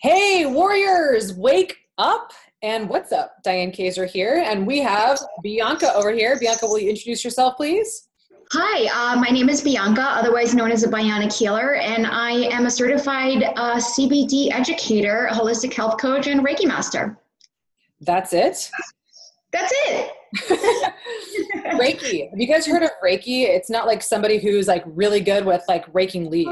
Hey, warriors, wake up. And what's up? Diane Kaiser here. And we have Bianca over here. Bianca, will you introduce yourself, please? Hi, my name is Bianca, otherwise known as a bionic healer, and I am a certified CBD educator, holistic health coach, and Reiki master. That's it? That's it. Reiki. Have you guys heard of Reiki? It's not like somebody who's like really good with like raking leaves.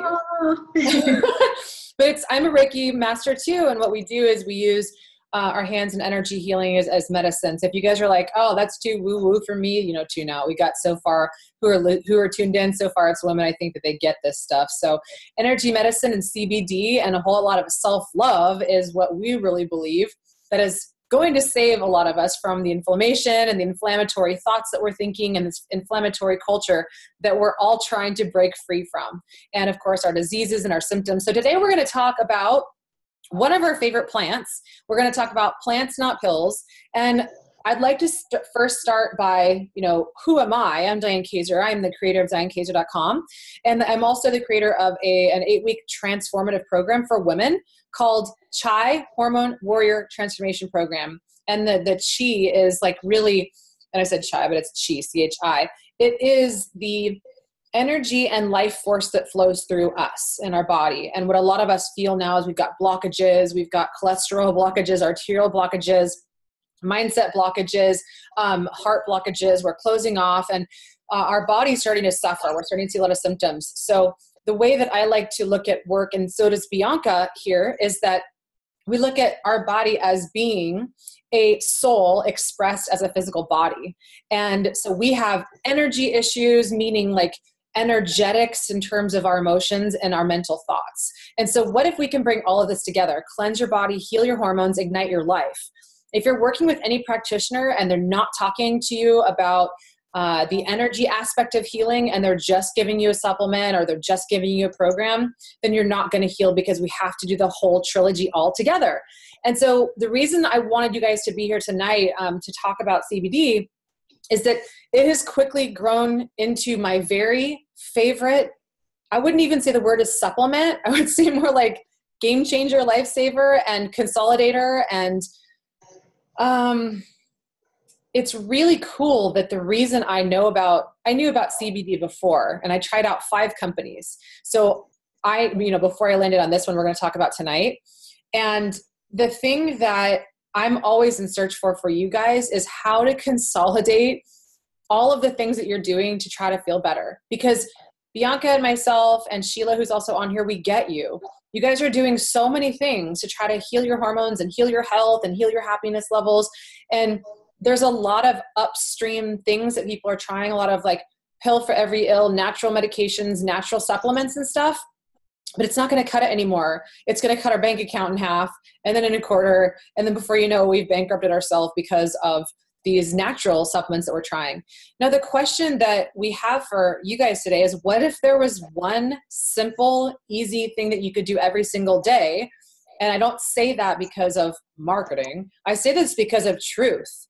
But I'm a Reiki master too. And what we do is we use our hands and energy healing as medicine. So if you guys are like, oh, that's too woo-woo for me, tune out. We got so far who are tuned in. So far it's women. I think that they get this stuff. So energy medicine and CBD and a whole lot of self-love is what we really believe that is going to save a lot of us from the inflammation and the inflammatory thoughts that we're thinking and this inflammatory culture that we're all trying to break free from. And of course, our diseases and our symptoms. So today we're going to talk about one of our favorite plants. We're going to talk about plants, not pills. And I'd like to first start by, who am I? I'm Diane Kaiser. I'm the creator of DianeKaiser.com. And I'm also the creator of an 8-week transformative program for women called Chi Hormone Warrior Transformation Program. And the Chi is like really, and I said Chi, but it's Chi, C-H-I. It is the energy and life force that flows through us in our body. And what a lot of us feel now is we've got blockages, we've got cholesterol blockages, arterial blockages, mindset blockages, heart blockages. We're closing off and our body's starting to suffer. We're starting to see a lot of symptoms. So the way that I like to look at work, and so does Bianca here, is that we look at our body as being a soul expressed as a physical body. And so we have energy issues, meaning like energetics in terms of our emotions and our mental thoughts. And so what if we can bring all of this together, cleanse your body, heal your hormones, ignite your life? If you're working with any practitioner and they're not talking to you about the energy aspect of healing and they're just giving you a supplement or they're just giving you a program, then you're not going to heal because we have to do the whole trilogy all together. And so the reason I wanted you guys to be here tonight to talk about CBD is that it has quickly grown into my very favorite, I wouldn't even say the word is supplement. I would say more like game changer, lifesaver, and consolidator. And it's really cool that the reason I knew about CBD before, and I tried out 5 companies. So before I landed on this one, we're going to talk about tonight. And the thing that I'm always in search for you guys is how to consolidate all of the things that you're doing to try to feel better. Because Bianca and myself and Sheila, who's also on here, we get you. You guys are doing so many things to try to heal your hormones and heal your health and heal your happiness levels. And there's a lot of upstream things that people are trying, a lot of like pill for every ill, natural medications, natural supplements and stuff, but it's not going to cut it anymore. It's going to cut our bank account in half and then in a quarter. And then before you know, we've bankrupted ourselves because of these natural supplements that we're trying. Now, the question that we have for you guys today is, what if there was one simple, easy thing that you could do every single day? And I don't say that because of marketing. I say this because of truth.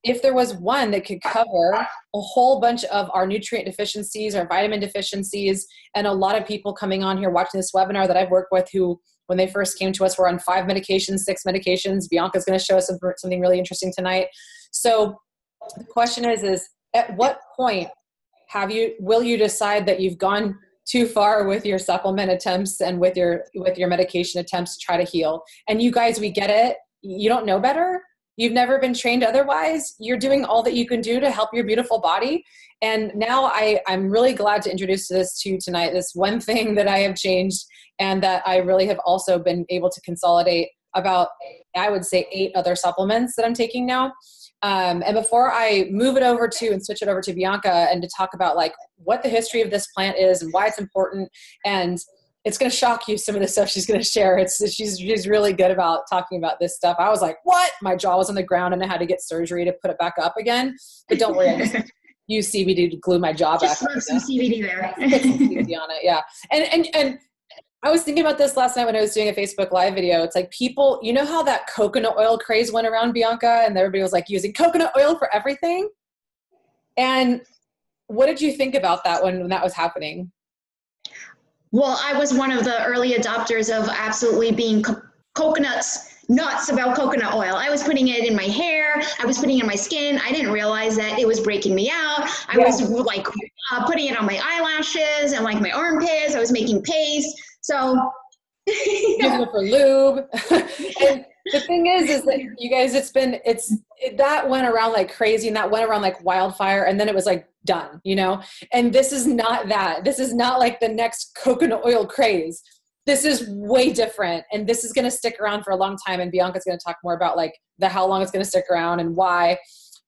If there was one that could cover a whole bunch of our nutrient deficiencies, our vitamin deficiencies, and a lot of people coming on here watching this webinar that I've worked with who, when they first came to us, were on 5 medications, 6 medications. Bianca's going to show us something really interesting tonight. So the question is at what point will you decide that you've gone too far with your supplement attempts and with your medication attempts to try to heal? And you guys, we get it. You don't know better. You've never been trained otherwise. You're doing all that you can do to help your beautiful body. And now I'm really glad to introduce this to you tonight, this one thing that I have changed and that I really have also been able to consolidate about, I would say, 8 other supplements that I'm taking now. And before I move it over to and switch it over to Bianca and to talk about like what the history of this plant is and why it's important, and it's going to shock you, some of the stuff she's going to share. She's really good about talking about this stuff. I was like, what? My jaw was on the ground and I had to get surgery to put it back up again. But don't worry, I just use CBD to glue my jaw back up. Just some CBD there. Put some CBD on it, yeah. And I was thinking about this last night when I was doing a Facebook Live video. It's like people, you know how that coconut oil craze went around, Bianca, and everybody was like using coconut oil for everything? And what did you think about that when that was happening? Well, I was one of the early adopters of absolutely being nuts about coconut oil. I was putting it in my hair. I was putting it in my skin. I didn't realize that it was breaking me out. I was like putting it on my eyelashes and like my armpits. I was making paste. So Using it for lube. And the thing is that you guys, that went around like crazy, and that went around like wildfire, and then it was like done, you know? And this is not that. This is not like the next coconut oil craze. This is way different, and this is going to stick around for a long time. And Bianca's going to talk more about like how long it's going to stick around and why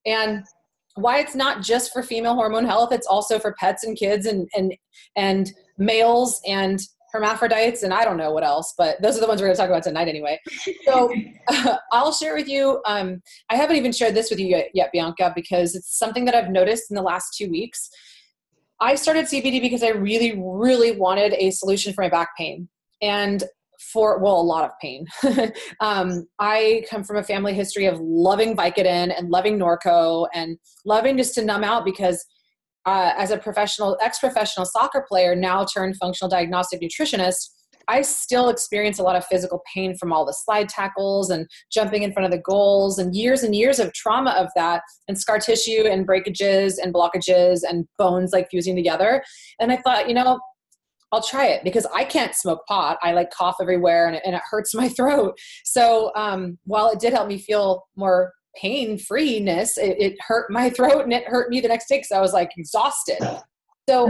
it's not just for female hormone health. It's also for pets and kids and males and hermaphrodites, and I don't know what else, but those are the ones we're going to talk about tonight anyway. So I'll share with you, I haven't even shared this with you yet, Bianca, because it's something that I've noticed in the last 2 weeks. I started CBD because I really, really wanted a solution for my back pain, and a lot of pain. I come from a family history of loving Vicodin and loving Norco and loving just to numb out, because as a ex-professional soccer player, now turned functional diagnostic nutritionist, I still experience a lot of physical pain from all the slide tackles and jumping in front of the goals, and years of trauma of that, and scar tissue and breakages and blockages and bones like fusing together. And I thought, I'll try it, because I can't smoke pot. I like cough everywhere and it hurts my throat. So while it did help me feel more pain-freeness, it hurt my throat, and it hurt me the next day because I was like exhausted. So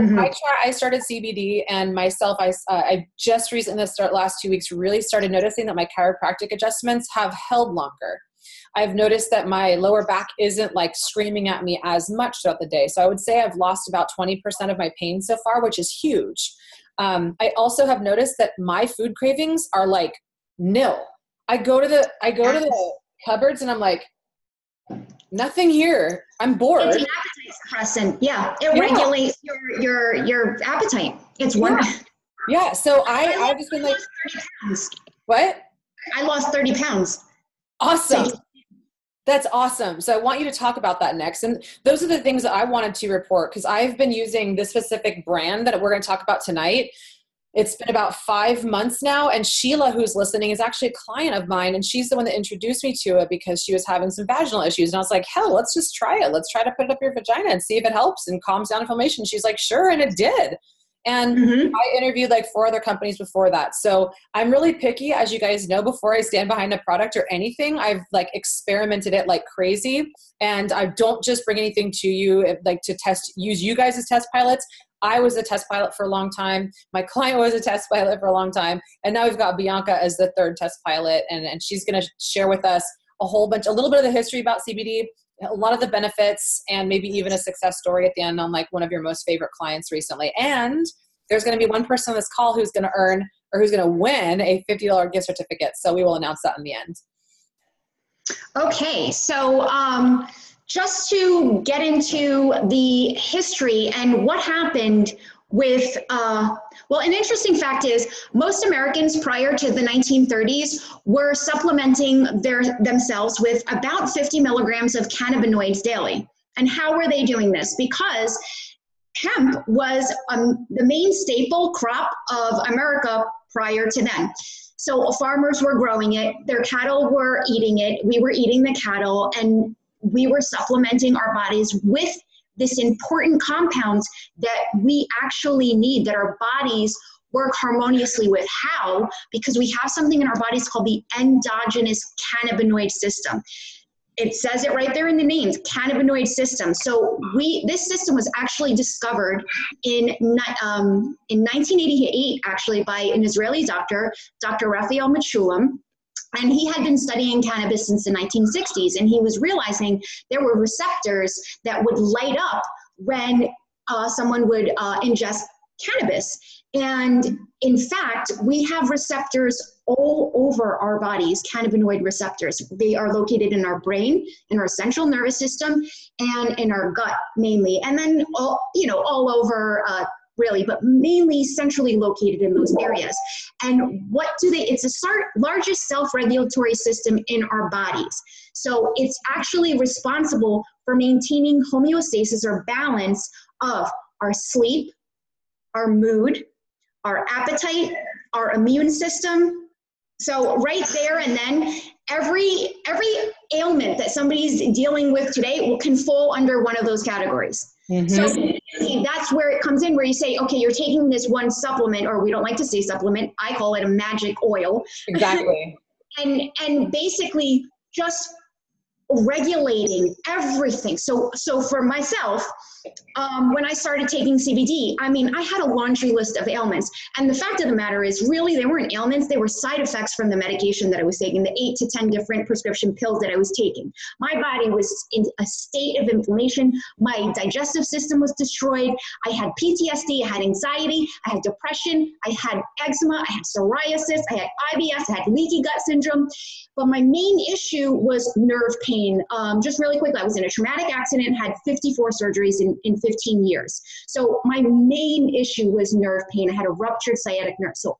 I started CBD, and myself, I just recently, last 2 weeks, really started noticing that my chiropractic adjustments have held longer. I've noticed that my lower back isn't like screaming at me as much throughout the day. So I would say I've lost about 20% of my pain so far, which is huge. I also have noticed that my food cravings are like nil. I go to the cupboards and I'm like, nothing here. I'm bored. It's an appetite suppressant. Yeah. It regulates your appetite. It's wonderful. Yeah. So I've just been like, 30 pounds. What? I lost 30 pounds. Awesome. That's awesome. So I want you to talk about that next. And those are the things that I wanted to report, because I've been using this specific brand that we're going to talk about tonight. It's been about 5 months now, and Sheila, who's listening, is actually a client of mine, and she's the one that introduced me to it because she was having some vaginal issues. And I was like, hell, let's just try it. Let's try to put it up your vagina and see if it helps and calms down inflammation. She's like, sure, and it did. And I interviewed like 4 other companies before that. So I'm really picky, as you guys know. Before I stand behind a product or anything, I've like experimented it like crazy. And I don't just bring anything to you like to use you guys as test pilots. I was a test pilot for a long time. My client was a test pilot for a long time. And now we've got Bianca as the 3rd test pilot. And she's going to share with us a little bit of the history about CBD, a lot of the benefits, and maybe even a success story at the end on like one of your most favorite clients recently. And there's going to be one person on this call who's going to win a $50 gift certificate. So we will announce that in the end. Okay. So, just to get into the history and what happened with, an interesting fact is most Americans prior to the 1930s were supplementing themselves with about 50 milligrams of cannabinoids daily. And how were they doing this? Because hemp was the main staple crop of America prior to then. So farmers were growing it, their cattle were eating it, we were eating the cattle, and we were supplementing our bodies with this important compound that we actually need, that our bodies work harmoniously with. How? Because we have something in our bodies called the endogenous cannabinoid system. It says it right there in the name, cannabinoid system. So this system was actually discovered in 1988, actually, by an Israeli doctor, Dr. Raphael Mechoulam. And he had been studying cannabis since the 1960s, and he was realizing there were receptors that would light up when someone would ingest cannabis. And in fact, we have receptors all over our bodies, cannabinoid receptors. They are located in our brain, in our central nervous system, and in our gut mainly. And then all over really, but mainly centrally located in those areas. And it's the largest self-regulatory system in our bodies. So it's actually responsible for maintaining homeostasis or balance of our sleep, our mood, our appetite, our immune system. So right there and then, every ailment that somebody's dealing with today can fall under one of those categories. Mm-hmm. So that's where it comes in, where you say, okay, you're taking this one supplement, or we don't like to say supplement, I call it a magic oil. Exactly. and basically just regulating everything. So for myself, when I started taking CBD, I mean, I had a laundry list of ailments. And the fact of the matter is, really, they weren't ailments. They were side effects from the medication that I was taking, the 8 to 10 different prescription pills that I was taking. My body was in a state of inflammation. My digestive system was destroyed. I had PTSD. I had anxiety. I had depression. I had eczema. I had psoriasis. I had IBS. I had leaky gut syndrome. But my main issue was nerve pain. Just really quickly, I was in a traumatic accident, had 54 surgeries in 15 years. So my main issue was nerve pain. I had a ruptured sciatic nerve. So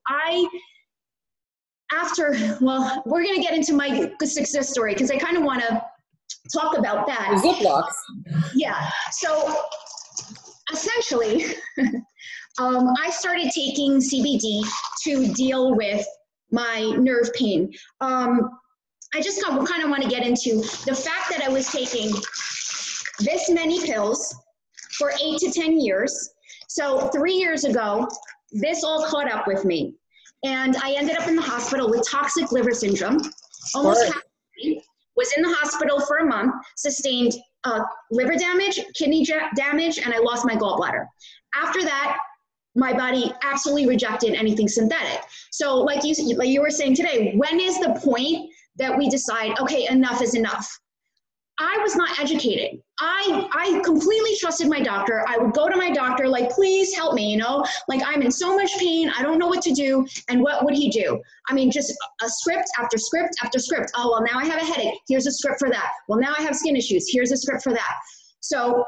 we're going to get into my success story, because I kind of want to talk about that. Ziplocs. Yeah. So essentially, I started taking CBD to deal with my nerve pain. I just kind of want to get into the fact that I was taking this many pills for 8 to 10 years. So 3 years ago, this all caught up with me. And I ended up in the hospital with toxic liver syndrome. Almost half was in the hospital for a month, sustained liver damage, kidney damage, and I lost my gallbladder. After that, my body absolutely rejected anything synthetic. So like you were saying today, when is the point that we decide, okay, enough is enough? I was not educated. I completely trusted my doctor. I would go to my doctor like, please help me, like I'm in so much pain. I don't know what to do. And what would he do? I mean, just a script after script after script. Oh, well, now I have a headache. Here's a script for that. Well, now I have skin issues. Here's a script for that. So,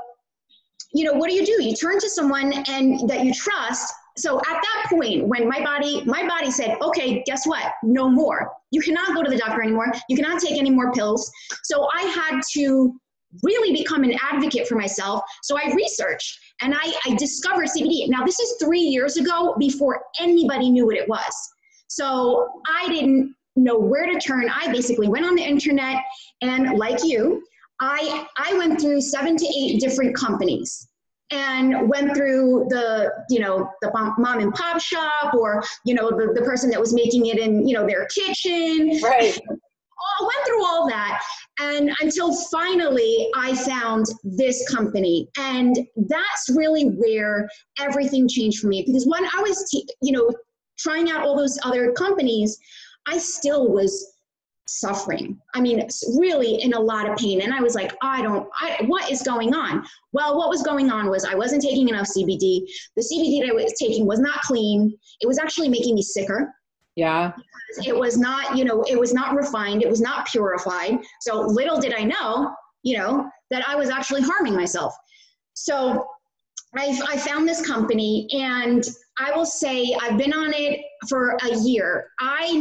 what do? You turn to someone that you trust. So at that point, when my body said, okay, guess what? No more. You cannot go to the doctor anymore. You cannot take any more pills. So I had to really become an advocate for myself. So I researched and I discovered CBD. Now this is 3 years ago, before anybody knew what it was. So I didn't know where to turn. I basically went on the internet, and like you, I went through 7 to 8 different companies. And went through the mom and pop shop, or, the person that was making it in, their kitchen. Right. I went through all that. And until finally I found this company. And that's really where everything changed for me. Because when I was, trying out all those other companies, I still was suffering. I mean, really in a lot of pain. And I was like, what is going on? Well, what was going on was I wasn't taking enough CBD. The CBD that I was taking was not clean. It was actually making me sicker. Yeah. It was not, it was not refined. It was not purified. So little did I know, that I was actually harming myself. So I found this company, and I will say I've been on it for a year. I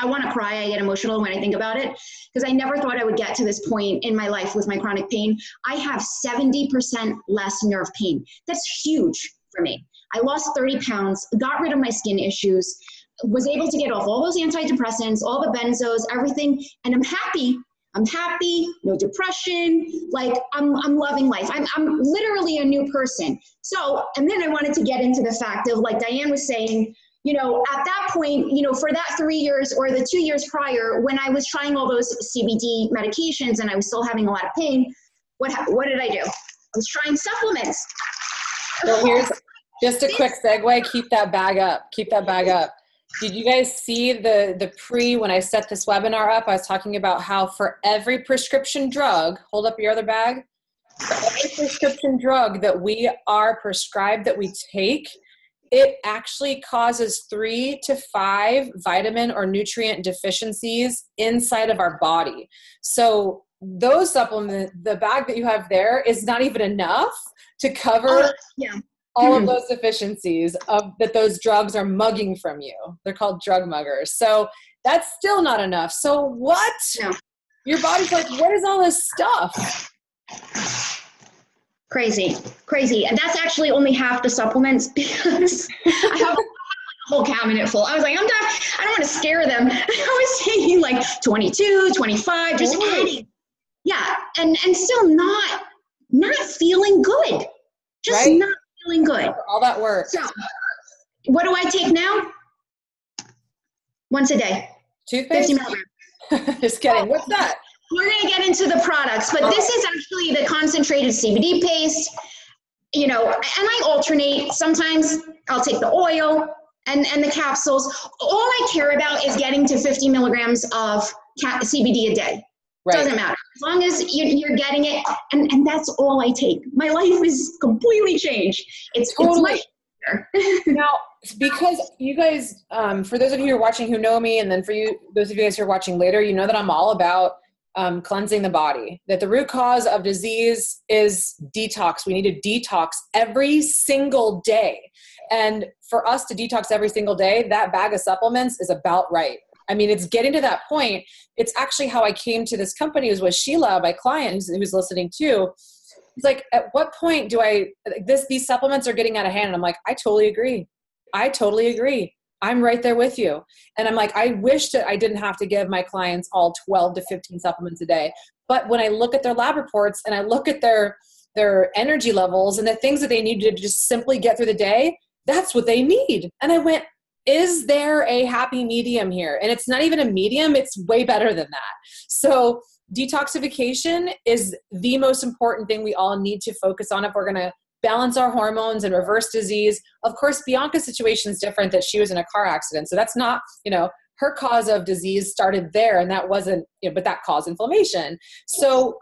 want to cry. I get emotional when I think about it, because I never thought I would get to this point in my life with my chronic pain. I have 70% less nerve pain. That's huge for me. I lost 30 pounds, got rid of my skin issues, was able to get off all those antidepressants, all the benzos, everything. And I'm happy. No depression. Like I'm loving life. I'm literally a new person. So, and then I wanted to get into the fact of, like Diane was saying, at that point, for that 3 years or the 2 years prior, when I was trying all those CBD medications and I was still having a lot of pain, what did I do? I was trying supplements. So here's just a quick segue. Keep that bag up. Did you guys see the when I set this webinar up, I was talking about how for every prescription drug, hold up your other bag, for every prescription drug that we are prescribed, that we take, it actually causes 3 to 5 vitamin or nutrient deficiencies inside of our body. So those supplements, the bag that you have there, is not even enough to cover all of those deficiencies that those drugs are mugging from you. They're called drug muggers. So that's still not enough. So what? No. Your body's like, what is all this stuff? Crazy, crazy. And that's actually only half the supplements because I have a whole cabinet full. I was like, I'm not, I don't want to scare them. I was taking like 22, 25, just adding. Yeah. And still not feeling good. Just right? not feeling good. All that work. So what do I take now? Once a day. Toothpaste? 50 milligrams. Just kidding. What's that? We're going to get into the products, but this is actually the concentrated CBD paste, you know, and I alternate. Sometimes I'll take the oil and the capsules. All I care about is getting to 50 milligrams of CBD a day. Right. Doesn't matter. As long as you're getting it, and that's all I take. My life is completely changed. It's much better. Now, because you guys, for those of you who are watching who know me, and then for those of you guys who are watching later, you know that I'm all about cleansing the body, that the root cause of disease is detox. We need to detox every single day. And for us to detox every single day, that bag of supplements is about right. I mean, it's getting to that point. It's actually how I came to this company. It was with Sheila, my client, who's listening too. It's like, at what point do these supplements are getting out of hand? And I'm like, I totally agree. I'm right there with you. And I'm like, I wish that I didn't have to give my clients all 12 to 15 supplements a day. But when I look at their lab reports and I look at their energy levels and the things that they need to just simply get through the day, that's what they need. And I went, is there a happy medium here? And it's not even a medium, it's way better than that. So detoxification is the most important thing we all need to focus on if we're going to balance our hormones and reverse disease. Of course, Bianca's situation is different, that she was in a car accident. So that's not, her cause of disease started there, and that wasn't, but that caused inflammation. So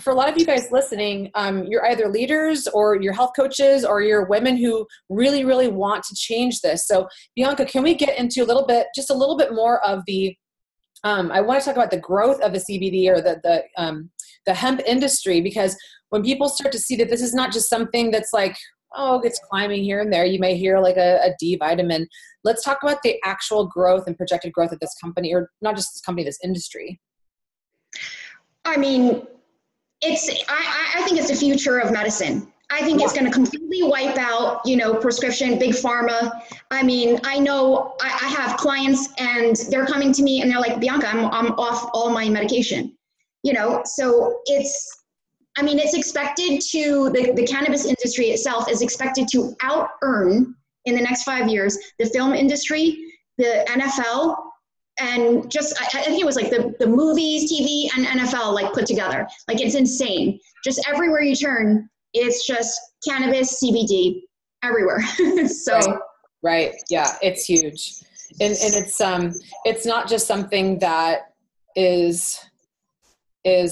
for a lot of you guys listening, you're either leaders or you're health coaches or you're women who really, really want to change this. So Bianca, can we get into just a little bit more of the, I want to talk about the growth of the CBD or the hemp industry, because when people start to see that this is not just something that's like, oh, it's climbing here and there, you may hear like a D vitamin. Let's talk about the actual growth and projected growth of this company, or not just this company, this industry. I mean, I think it's the future of medicine. I think it's going to completely wipe out, prescription, big pharma. I mean, I know I have clients and they're coming to me and they're like, Bianca, I'm off all my medication, so it's expected to, the cannabis industry itself is expected to out-earn in the next 5 years the film industry, the NFL, and just, I think it was like the movies, TV, and NFL like put together. Like, it's insane. Just everywhere you turn, it's just cannabis, CBD, everywhere. So right. Yeah, it's huge. And it's not just something that is a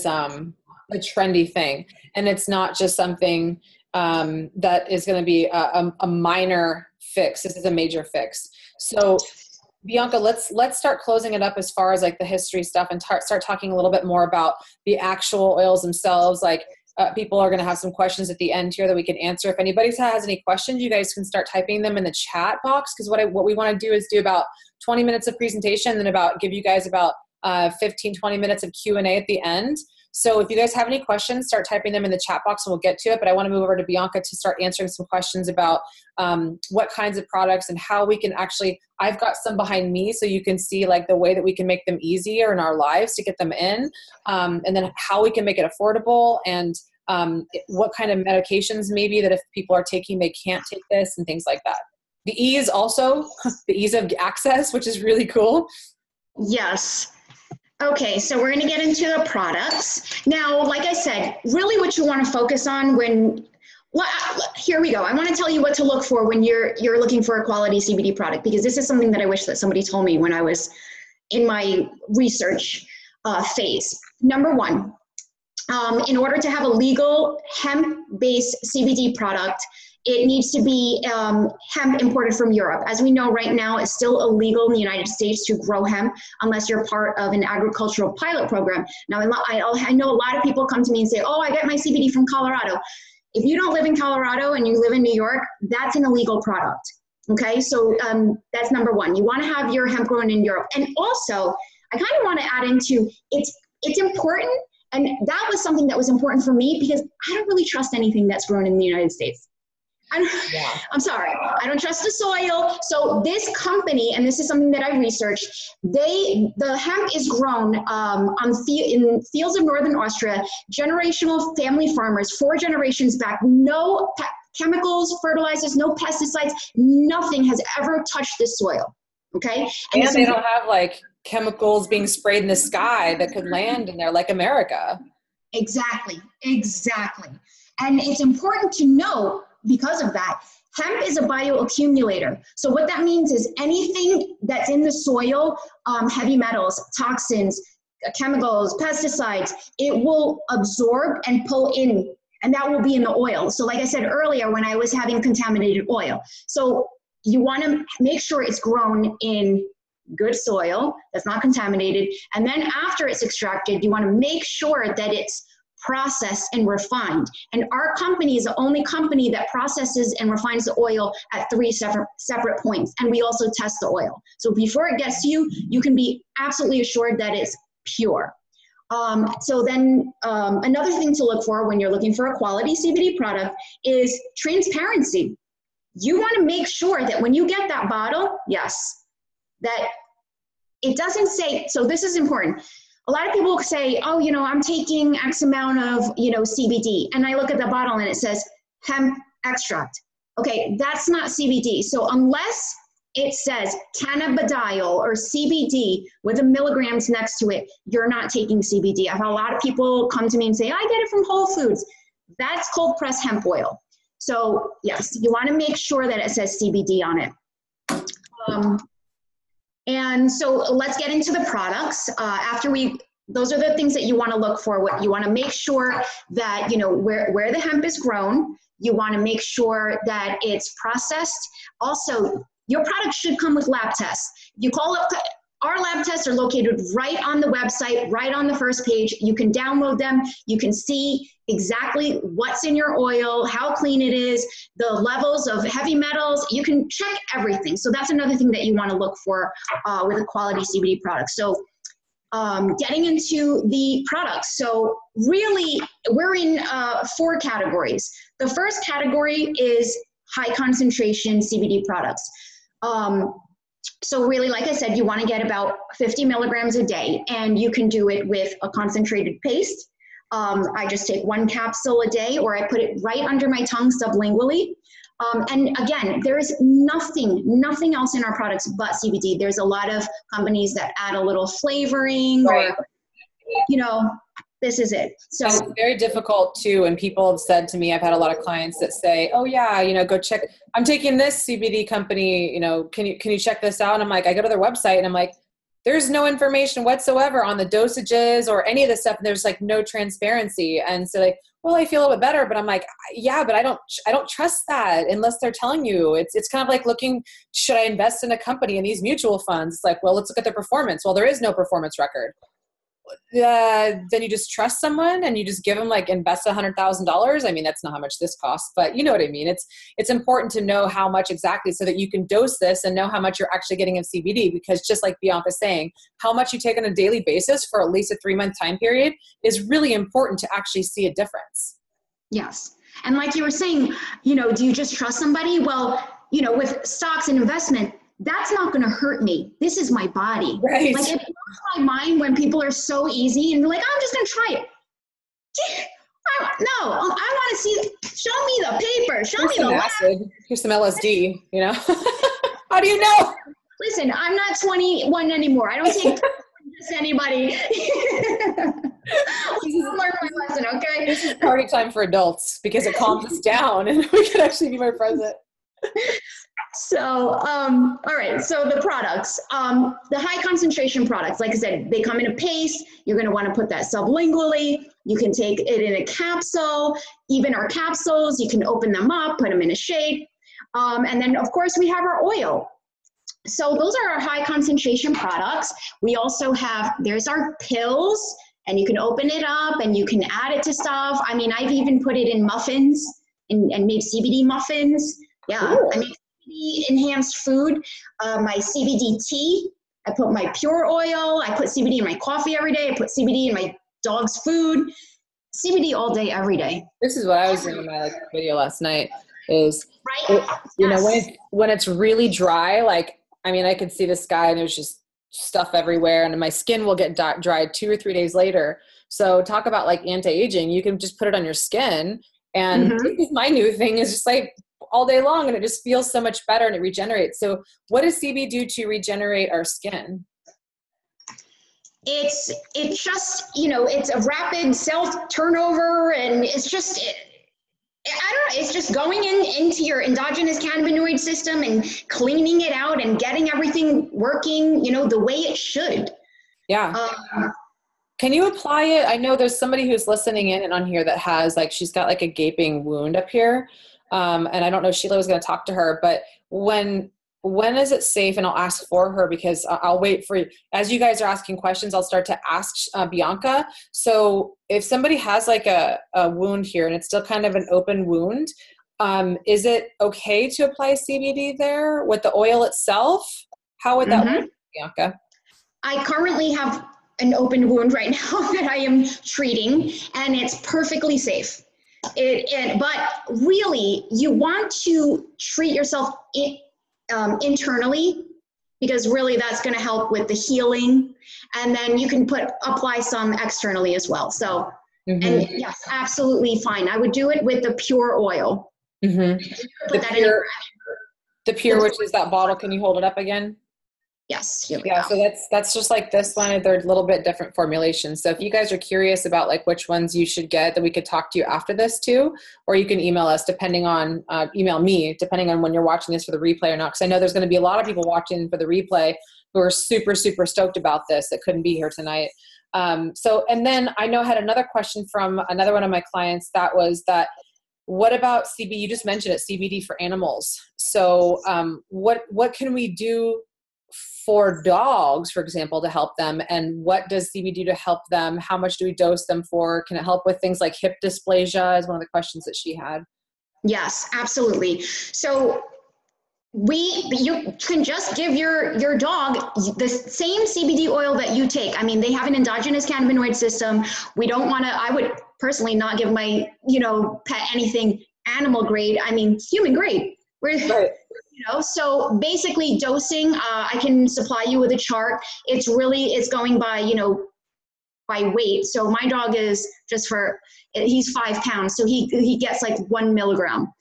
trendy thing. And it's not just something that is going to be a minor fix. This is a major fix. So Bianca, let's start closing it up as far as like the history stuff, and start talking a little bit more about the actual oils themselves. Like people are going to have some questions at the end here that we can answer. If anybody has any questions, you guys can start typing them in the chat box, because what we want to do is do about 20 minutes of presentation and then give you guys about 15, 20 minutes of Q&A at the end. So if you guys have any questions, start typing them in the chat box and we'll get to it. But I want to move over to Bianca to start answering some questions about what kinds of products and how we can actually, I've got some behind me so you can see like the way that we can make them easier in our lives to get them in, and then how we can make it affordable, and what kind of medications maybe that if people are taking, they can't take this, and things like that. The ease also, the ease of access, which is really cool. Yes. Okay, so we're going to get into the products. Now, like I said, really what you want to focus on here we go. I want to tell you what to look for when you're looking for a quality CBD product, because this is something that I wish that somebody told me when I was in my research phase. Number one, in order to have a legal hemp-based CBD product, it needs to be hemp imported from Europe. As we know right now, it's still illegal in the United States to grow hemp unless you're part of an agricultural pilot program. Now, I know a lot of people come to me and say, oh, I get my CBD from Colorado. If you don't live in Colorado and you live in New York, that's an illegal product. Okay, so that's number one. You want to have your hemp grown in Europe. And also, I kind of want to add into, it's important, And that was something that was important for me because I don't really trust anything that's grown in the United States. I'm sorry, I don't trust the soil. So this company, and this is something that I researched, the hemp is grown in fields of northern Austria, generational family farmers, 4 generations back, no chemicals, fertilizers, no pesticides, nothing has ever touched this soil, okay? And they don't have like chemicals being sprayed in the sky that could land in there like America. Exactly. And it's important to know, because of that, hemp is a bioaccumulator. So what that means is anything that's in the soil, heavy metals, toxins, chemicals, pesticides, it will absorb and pull in, and that will be in the oil. So like I said earlier, when I was having contaminated oil. So you want to make sure it's grown in good soil that's not contaminated. And then after it's extracted, you want to make sure that it's processed and refined. And our company is the only company that processes and refines the oil at 3 separate points. And we also test the oil. So before it gets to you, you can be absolutely assured that it's pure. So then another thing to look for when you're looking for a quality CBD product is transparency. You want to make sure that when you get that bottle, yes, that it doesn't say, so this is important. A lot of people say, oh, I'm taking X amount of, CBD. And I look at the bottle and it says hemp extract. Okay, that's not CBD. So unless it says cannabidiol or CBD with the milligrams next to it, you're not taking CBD. I've had a lot of people come to me and say, I get it from Whole Foods. That's cold pressed hemp oil. So yes, you want to make sure that it says CBD on it. And so let's get into the products. Those are the things that you want to look for. What you want to make sure that, where the hemp is grown, you want to make sure that it's processed. Also, your product should come with lab tests. You call up, our lab tests are located right on the website, right on the first page. You can download them. You can see exactly what's in your oil, how clean it is, the levels of heavy metals. You can check everything. So that's another thing that you want to look for with a quality CBD product. So getting into the products. So really, we're in 4 categories. The first category is high concentration CBD products. So really, like I said, you want to get about 50 milligrams a day, and you can do it with a concentrated paste. I just take 1 capsule a day, or I put it right under my tongue sublingually. And again, there is nothing else in our products but CBD. There's a lot of companies that add a little flavoring, right, or, this is it. So it's very difficult too. And people have said to me, I've had a lot of clients that say, oh yeah, go check, I'm taking this CBD company, can you check this out? And I'm like, I go to their website and I'm like, there's no information whatsoever on the dosages or any of this stuff. And there's like no transparency. And so like, well, I feel a little bit better, but I'm like, yeah, but I don't trust that unless they're telling you. It's kind of like looking, should I invest in a company in these mutual funds? It's like, well, let's look at their performance. Well, there is no performance record. Then you just trust someone and you just give them invest $100,000. I mean, that's not how much this costs, but you know what I mean? It's important to know how much exactly so that you can dose this and know how much you're actually getting in CBD, because just like Bianca's saying, how much you take on a daily basis for at least a 3-month time period is really important to actually see a difference. Yes. And like you were saying, do you just trust somebody? Well, with stocks and investment, that's not going to hurt me. This is my body. Right. It blows my mind when people are so easy and like, I'm just going to try it. No, I want to see, show me the paper, show me the acid. Here's some LSD, How do you know? Listen, I'm not 21 anymore. I don't take just anybody. Learn my lesson, okay? This is party time for adults because it calms us down and we can actually be more present. So, all right. So the products, the high concentration products, like I said, they come in a paste. You're going to want to put that sublingually. You can take it in a capsule. Even our capsules, you can open them up, put them in a shake. And then, of course, we have our oil. So those are our high concentration products. We also have, there's our pills, and you can open it up and you can add it to stuff. I mean, I've even put it in muffins and made CBD muffins. Yeah. Ooh. I mean, enhanced food, my CBD tea. I put my pure oil. I put CBD in my coffee every day. I put CBD in my dog's food. CBD all day, every day. This is what I was doing in my video last night is, Right? you know, when it's really dry, like, I mean, I could see the sky and there's just stuff everywhere and my skin will get dried 2 or 3 days later. So talk about like anti-aging, you can just put it on your skin. And this is my new thing is just like all day long and it just feels so much better and it regenerates. So what does CBD do to regenerate our skin? It's just, you know, it's a rapid cell turnover and it's just, I don't know, it's just going into your endogenous cannabinoid system and cleaning it out and getting everything working, you know, the way it should. Yeah. Can you apply it? I know there's somebody who's listening in and on here that has like, she's got like a gaping wound up here. And I don't know if Sheila was going to talk to her, but when is it safe? And I'll ask for her because I'll wait for you. As you guys are asking questions, I'll start to ask Bianca. So if somebody has like a wound here and it's still kind of an open wound, is it okay to apply CBD there with the oil itself? How would that work, Bianca? I currently have an open wound right now that I am treating and it's perfectly safe. But really, you want to treat yourself internally, because really that's going to help with the healing, and then you can apply some externally as well. So, and yes, absolutely fine. I would do it with the pure oil. The pure, which is that bottle. Can you hold it up again? Yes. Yeah. So that's just like this one. They're a little bit different formulations. So if you guys are curious about like which ones you should get, then we could talk to you after this too, or you can email us email me, depending on when you're watching this for the replay or not. Cause I know there's going to be a lot of people watching for the replay who are super, super stoked about this that couldn't be here tonight. And then I know I had another question from another one of my clients that was that, what about CBD? You just mentioned it, CBD for animals. So what can we do for dogs, for example, to help them? And what does CBD do to help them? How much do we dose them for? Can it help with things like hip dysplasia is one of the questions that she had. Yes, absolutely. So you can just give your dog the same CBD oil that you take. I mean, they have an endogenous cannabinoid system. I would personally not give my, pet anything animal grade. I mean, human grade. Right. So basically dosing, I can supply you with a chart. It's going by, by weight. So my dog is he's 5 pounds. So he gets like 1 milligram.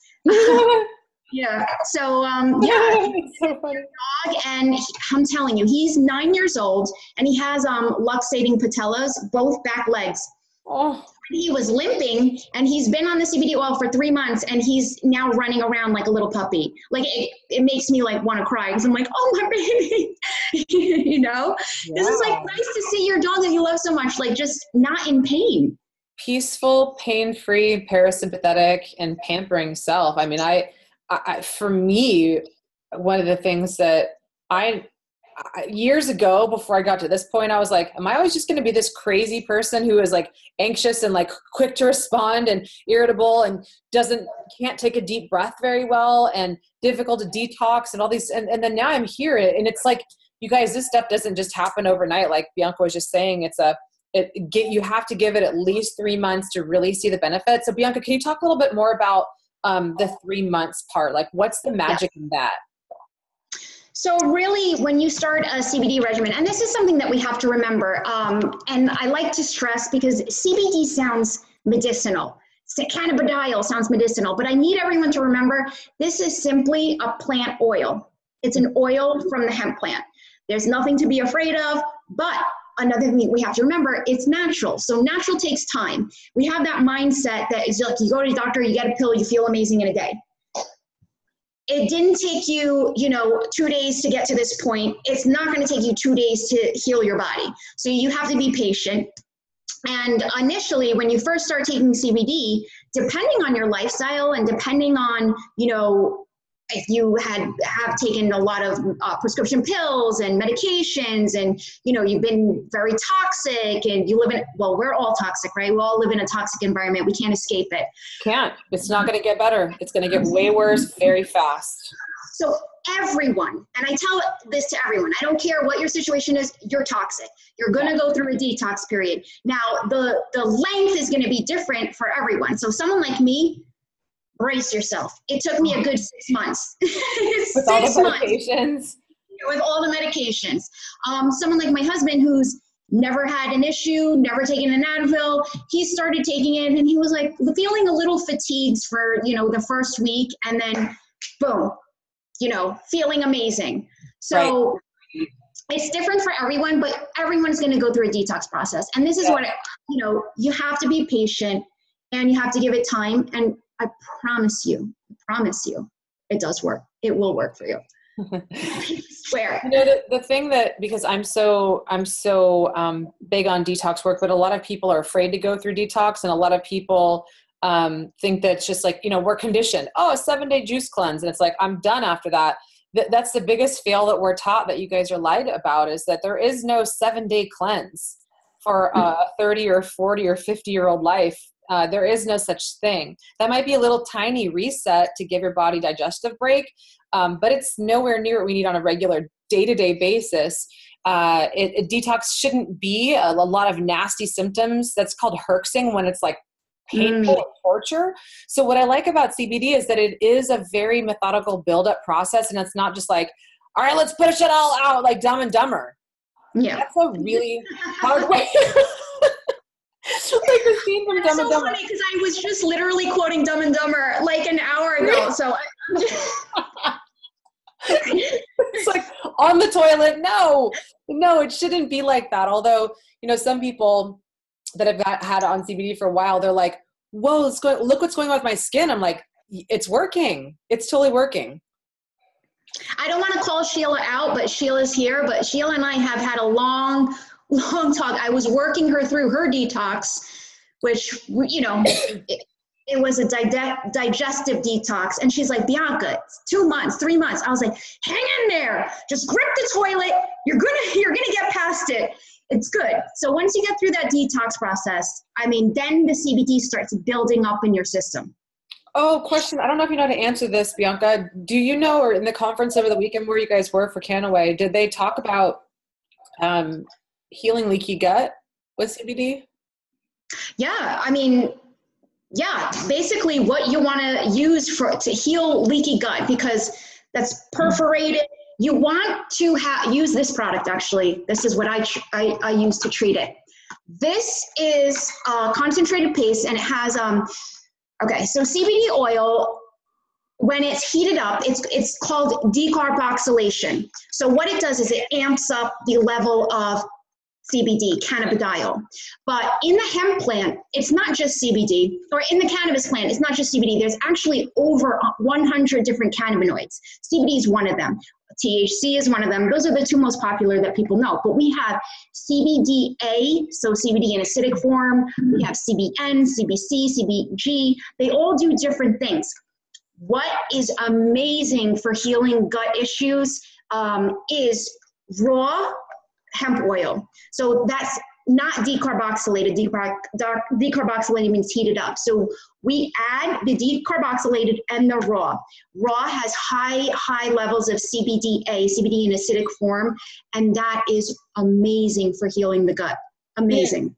Yeah. So, It's so funny. Dog, and I'm telling you, he's 9 years old and he has, luxating patellas, both back legs. Oh. He was limping and he's been on the CBD oil for 3 months and he's now running around like a little puppy. Like it makes me like want to cry because I'm like, oh, my baby, Yeah. This is like nice to see your dog that you love so much, like just not in pain. Peaceful, pain-free, parasympathetic, and pampering self. I mean, I for me, one of the things that years ago, before I got to this point, I was like, am I always just going to be this crazy person who is like anxious and like quick to respond and irritable and can't take a deep breath very well and difficult to detox and all these. And then now I'm here and it's like, you guys, this stuff doesn't just happen overnight. Like Bianca was just saying, you have to give it at least 3 months to really see the benefits. So Bianca, can you talk a little bit more about the 3 months part? Like what's the magic in that? So really, when you start a CBD regimen, and this is something that we have to remember, and I like to stress because CBD sounds medicinal. Cannabidiol sounds medicinal, but I need everyone to remember this is simply a plant oil. It's an oil from the hemp plant. There's nothing to be afraid of, but another thing we have to remember, it's natural. So natural takes time. We have that mindset that is like you go to the doctor, you get a pill, you feel amazing in a day. It didn't take you, 2 days to get to this point. It's not going to take you 2 days to heal your body. So you have to be patient. And initially, when you first start taking CBD, depending on your lifestyle and depending on, if you have taken a lot of prescription pills and medications and, you've been very toxic and you live we're all toxic, right? We all live in a toxic environment. We can't escape it. Can't. It's not going to get better. It's going to get way worse very fast. So everyone, and I tell this to everyone, I don't care what your situation is, you're toxic. You're going to go through a detox period. Now, the length is going to be different for everyone. So someone like me, brace yourself. It took me a good 6 months. With all the medications. With all the medications. Someone like my husband, who's never had an issue, never taken an Advil, he started taking it and he was like feeling a little fatigued for, the first week, and then boom, feeling amazing. So it's different for everyone, but everyone's going to go through a detox process. And this is what, you have to be patient and you have to give it time. And I promise you, it does work. It will work for you. I swear. The thing that, because I'm so big on detox work, but a lot of people are afraid to go through detox, and a lot of people think that it's just like, we're conditioned. Oh, a 7-day juice cleanse. And it's like, I'm done after that. That's the biggest fail that we're taught, that you guys are lied about, is that there is no 7-day cleanse for a 30 or 40 or 50-year-old life. There is no such thing. That might be a little tiny reset to give your body digestive break, but it's nowhere near what we need on a regular day-to-day basis. Detox shouldn't be a lot of nasty symptoms. That's called herxing, when it's like painful and torture. So what I like about CBD is that it is a very methodical build-up process, and it's not just like, all right, let's push it all out like Dumb and Dumber. Yeah, that's a really hard way. Like the scene from Dumb and Dumber. Funny, because I was just literally quoting Dumb and Dumber like an hour ago. So it's like, on the toilet. No, it shouldn't be like that. Although, some people that have had on CBD for a while, they're like, whoa, look what's going on with my skin. I'm like, it's working. It's totally working. I don't want to call Sheila out, but Sheila's here. But Sheila and I have had a long talk. I was working her through her detox, which, it was a digestive detox. And she's like, Bianca, it's 2 months, 3 months. I was like, hang in there. Just grip the toilet. You're gonna get past it. It's good. So once you get through that detox process, then the CBD starts building up in your system. Oh, question. I don't know if you know how to answer this, Bianca. Do you know, or in the conference over the weekend where you guys were for Canaway, did they talk about healing leaky gut with CBD? Yeah. Basically what you want to use to heal leaky gut, because that's perforated. You want to use this product. Actually, this is what I use to treat it. This is a concentrated paste, and it has, so CBD oil, when it's heated up, it's called decarboxylation. So what it does is it amps up the level of CBD, cannabidiol. But in the hemp plant, it's not just CBD, or in the cannabis plant, it's not just CBD. There's actually over 100 different cannabinoids. CBD is one of them. THC is one of them. Those are the two most popular that people know. But we have CBDA, so CBD in acidic form. We have CBN, CBC, CBG. They all do different things. What is amazing for healing gut issues is raw hemp oil. So that's not decarboxylated. Decarboxylated means heated up. So we add the decarboxylated and the raw. Raw has high levels of CBDA, CBD in acidic form, and that is amazing for healing the gut. Amazing.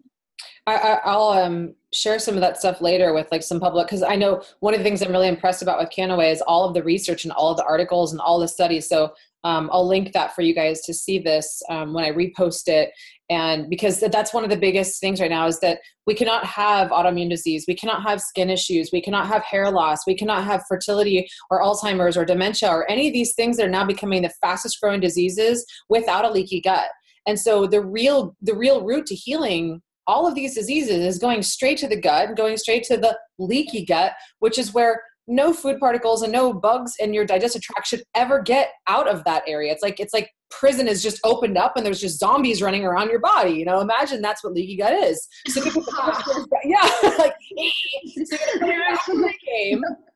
I'll share some of that stuff later with like some public, because I know one of the things I'm really impressed about with Canaway is all of the research and all of the articles and all the studies. So I'll link that for you guys to see this when I repost it. And because that's one of the biggest things right now is that we cannot have autoimmune disease. We cannot have skin issues. We cannot have hair loss. We cannot have fertility or Alzheimer's or dementia or any of these things that are now becoming the fastest growing diseases without a leaky gut. And so the real route to healing all of these diseases is going straight to the gut, going straight to the leaky gut, which is where no food particles and no bugs in your digestive tract should ever get out of that area. It's like prison is just opened up and there's just zombies running around your body. Imagine that's what leaky gut is. So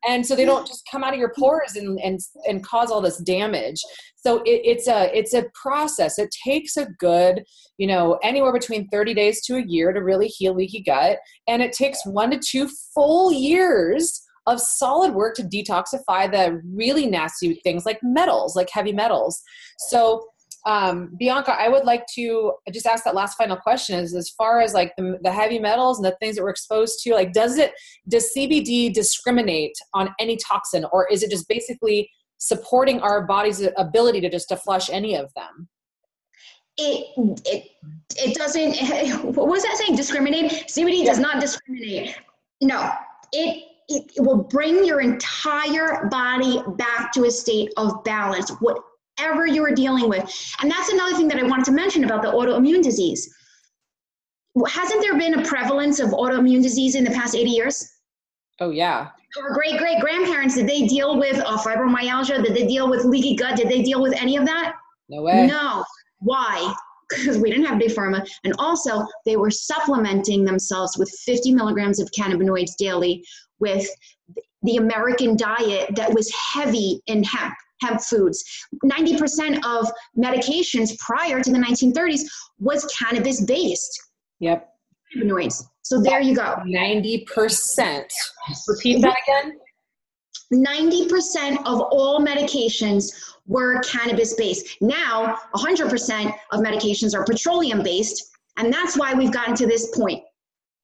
and so they don't just come out of your pores and cause all this damage. So it's a process. It takes a good, anywhere between 30 days to a year to really heal leaky gut. And it takes 1 to 2 full years of solid work to detoxify the really nasty things like metals, like heavy metals. So Bianca, I would like to just ask that last final question is, as far as like the heavy metals and the things that we're exposed to, like, does CBD discriminate on any toxin, or is it just basically supporting our body's ability to flush any of them? It doesn't, what was that saying? Discriminate? CBD does not discriminate. No, it will bring your entire body back to a state of balance, whatever you are dealing with. And that's another thing that I wanted to mention about the autoimmune disease. Hasn't there been a prevalence of autoimmune disease in the past 80 years? Oh, yeah. Our great-great-grandparents, did they deal with fibromyalgia? Did they deal with leaky gut? Did they deal with any of that? No way. No. Why? Because we didn't have big pharma. And also, they were supplementing themselves with 50 milligrams of cannabinoids daily with the American diet that was heavy in hemp foods. 90% of medications prior to the 1930s was cannabis-based. Yep. Cannabinoids. So there you go. 90%. Repeat that again. 90% of all medications were cannabis-based. Now, 100% of medications are petroleum-based, and that's why we've gotten to this point.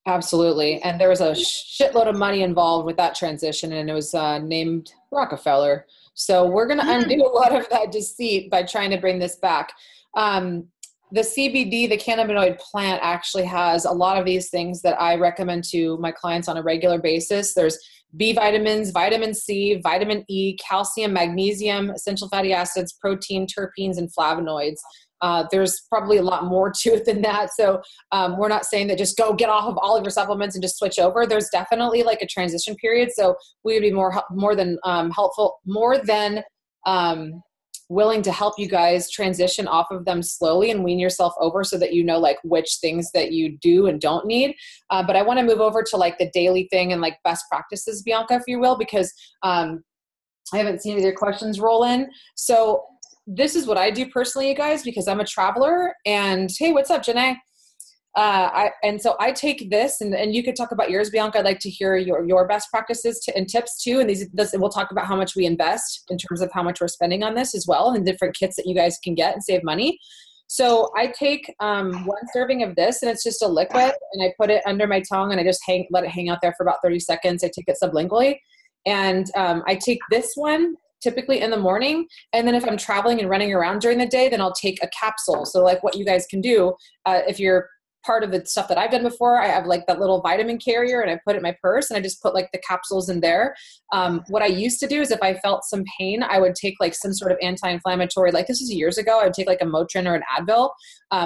Absolutely. And there was a shitload of money involved with that transition, and it was named Rockefeller. So we're going to undo a lot of that deceit by trying to bring this back. The CBD, the cannabinoid plant, actually has a lot of these things that I recommend to my clients on a regular basis. There's B vitamins, vitamin C, vitamin E, calcium, magnesium, essential fatty acids, protein, terpenes, and flavonoids. There's probably a lot more to it than that. So we're not saying that just go get off of all of your supplements and just switch over. There's definitely like a transition period. So we would be more than helpful, more than willing to help you guys transition off of them slowly and wean yourself over so that you know like which things that you do and don't need. But I want to move over to like the daily thing and like best practices, Bianca, if you will, because I haven't seen any of your questions roll in. So this is what I do personally, you guys, because I'm a traveler. And hey, what's up, Janae? And so I take this, and you could talk about yours, Bianca. I'd like to hear your best practices and tips too. And we'll talk about how much we invest in terms of how much we're spending on this as well, and different kits that you guys can get and save money. So I take 1 serving of this, and it's just a liquid, and I put it under my tongue, and I just let it hang out there for about 30 seconds. I take it sublingually, and I take this one typically in the morning. And then if I'm traveling and running around during the day, then I'll take a capsule. So like what you guys can do, if you're part of the stuff that I've done before, I have like that little vitamin carrier, and I put it in my purse, and I just put like the capsules in there. What I used to do is if I felt some pain, I would take like some sort of anti-inflammatory, like this was years ago, I would take like a Motrin or an Advil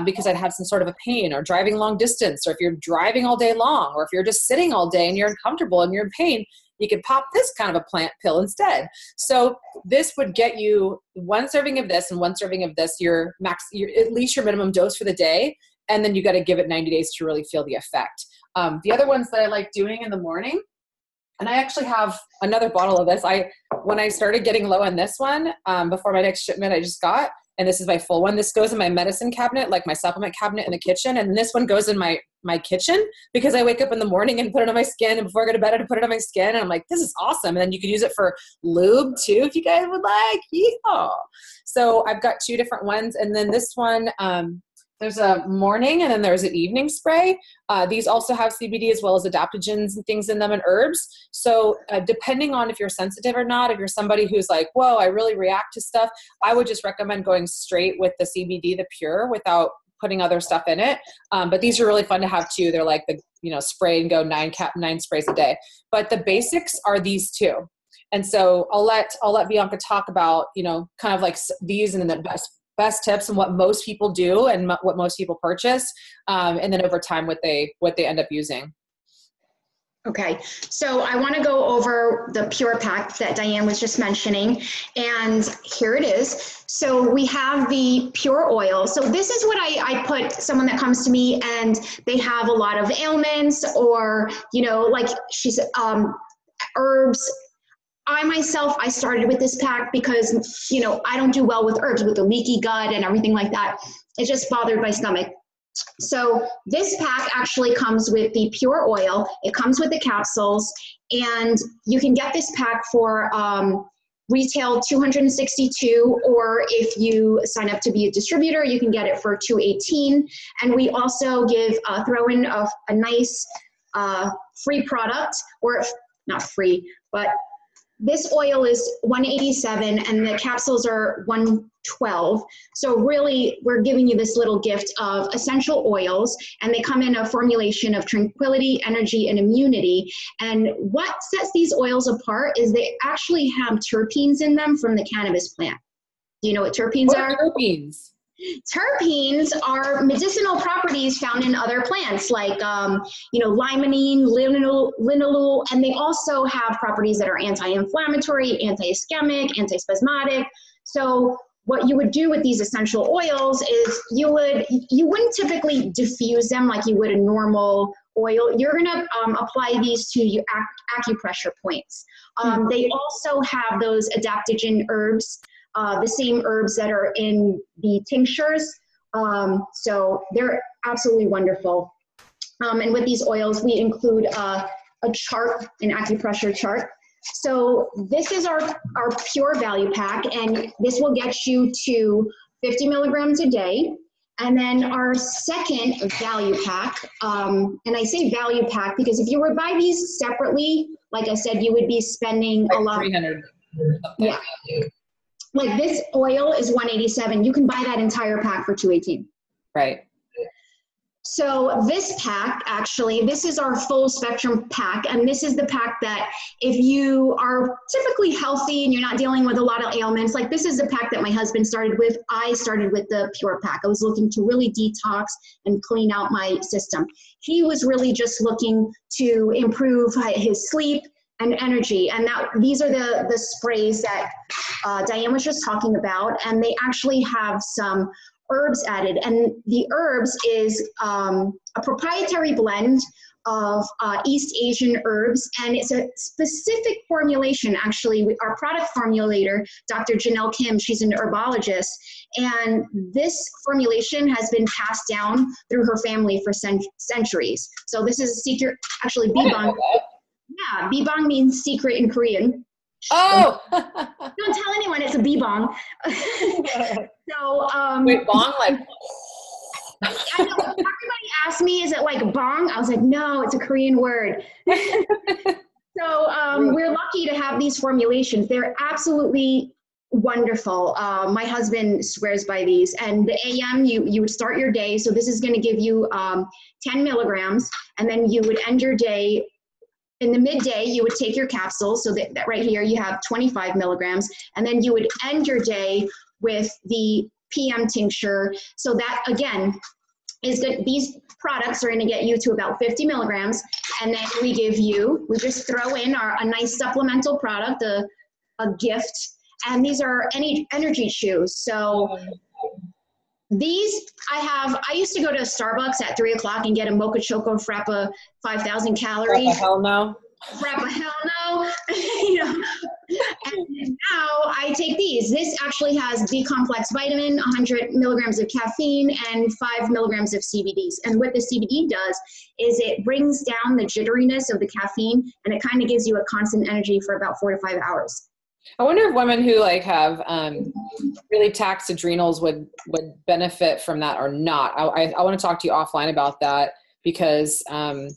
because I'd have some sort of a pain, or driving long distance, or if you're driving all day long, or if you're just sitting all day and you're uncomfortable and you're in pain, you could pop this kind of a plant pill instead. So this would get you 1 serving of this and 1 serving of this, your at least your minimum dose for the day. And then you got to give it 90 days to really feel the effect. The other ones that I like doing in the morning, and I actually have another bottle of this. When I started getting low on this one, before my next shipment I just got, and this is my full one. This goes in my medicine cabinet, like my supplement cabinet in the kitchen. And this one goes in my kitchen because I wake up in the morning and put it on my skin. And before I go to bed, I put it on my skin. And I'm like, this is awesome. And then you can use it for lube too, if you guys would like. Yeehaw. So I've got 2 different ones. And then this one, there's a morning and then there's an evening spray. These also have CBD as well as adaptogens and things in them, and herbs. So depending on if you're sensitive or not, if you're somebody who's like, whoa, I really react to stuff, I would just recommend going straight with the CBD, the pure, without putting other stuff in it. But these are really fun to have too. They're like the, spray and go 9 sprays a day. But the basics are these 2. And so I'll let Bianca talk about, kind of like these and then the best tips and what most people do and what most people purchase. And then over time, what they end up using. Okay, so I want to go over the Pure Pack that Diane was just mentioning, and here it is. So we have the pure oil. So this is what I put someone that comes to me and they have a lot of ailments, or, like she's herbs. I started with this pack because, I don't do well with herbs, with the leaky gut and everything like that. It just bothered my stomach. So this pack actually comes with the pure oil. It comes with the capsules, and you can get this pack for retail $262, or if you sign up to be a distributor, you can get it for $218. And we also give throw in a nice free product, or not free, but this oil is $187 and the capsules are $112. So really, we're giving you this little gift of essential oils, and they come in a formulation of tranquility, energy, and immunity. And what sets these oils apart is they actually have terpenes in them from the cannabis plant. Do you know what terpenes are? Terpenes. Terpenes are medicinal properties found in other plants, like limonene, linalool, and they also have properties that are anti-inflammatory, anti-ischemic, antispasmodic. So what you would do with these essential oils is you wouldn't typically diffuse them like you would a normal oil. You're going to apply these to your acupressure points. They also have those adaptogen herbs, the same herbs that are in the tinctures. So they're absolutely wonderful. And with these oils, we include a chart, an acupressure chart. So this is our pure value pack, and this will get you to 50 milligrams a day. And then our second value pack, and I say value pack because if you were to buy these separately, like I said, you would be spending like a lot. 300. Yeah. Like this oil is $187. You can buy that entire pack for $218. Right. So this pack, actually, this is our full spectrum pack. And this is the pack that if you are typically healthy and you're not dealing with a lot of ailments, like this is the pack that my husband started with. I started with the pure pack. I was looking to really detox and clean out my system. He was really just looking to improve his sleep and energy. And these are the sprays that Diane was just talking about. And they actually have some herbs added. And the herbs is a proprietary blend of East Asian herbs. And it's a specific formulation, actually. Our product formulator, Dr. Janelle Kim, she's an herbologist. And this formulation has been passed down through her family for centuries. So this is a secret, actually, bibang. Yeah, bibang means secret in Korean. Oh! Don't tell anyone it's a bibang. So, wait, bong, like? I know, everybody asked me, is it like bong? I was like, no, it's a Korean word. So we're lucky to have these formulations. They're absolutely wonderful. My husband swears by these. And the AM, you would start your day. So this is going to give you 10 milligrams. And then you would end your day. In the midday, you would take your capsules, so that right here you have 25 milligrams, and then you would end your day with the PM tincture. So that, again, is good. These products are going to get you to about 50 milligrams, and then we just throw in a nice supplemental product, a gift, and these are energy chews. So these I used to go to Starbucks at 3 o'clock and get a mocha choco frappa, 5,000 calories. What the hell no? Frappa, hell no. And now I take these. This actually has B-complex vitamin, 100 milligrams of caffeine, and 5 milligrams of CBDs. And what the CBD does is it brings down the jitteriness of the caffeine, and it kind of gives you a constant energy for about 4 to 5 hours. I wonder if women who have really taxed adrenals would benefit from that or not. I want to talk to you offline about that, because I'm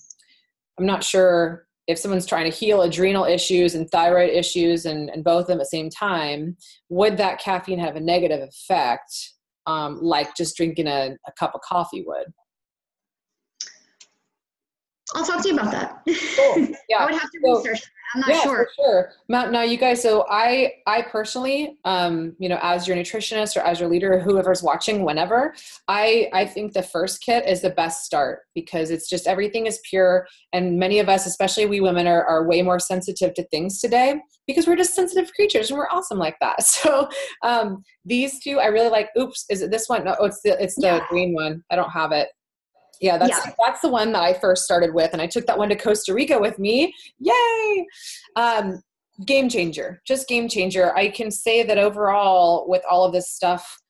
not sure if someone's trying to heal adrenal issues and thyroid issues and both of them at the same time, would that caffeine have a negative effect, like just drinking a cup of coffee would? I'll talk to you about that. Cool. Yeah. I would have to research that. I'm not sure. For sure. Now, you guys, so I personally, as your nutritionist or as your leader, whoever's watching, whenever, I think the first kit is the best start, because it's just, everything is pure. And many of us, especially we women, are way more sensitive to things today, because we're just sensitive creatures and we're awesome like that. So these two, I really like. Oops, is it this one? No, it's the green one. I don't have it. Yeah, that's the one that I first started with, and I took that one to Costa Rica with me. Yay! Game changer, just game changer. I can say that overall, with all of this stuff,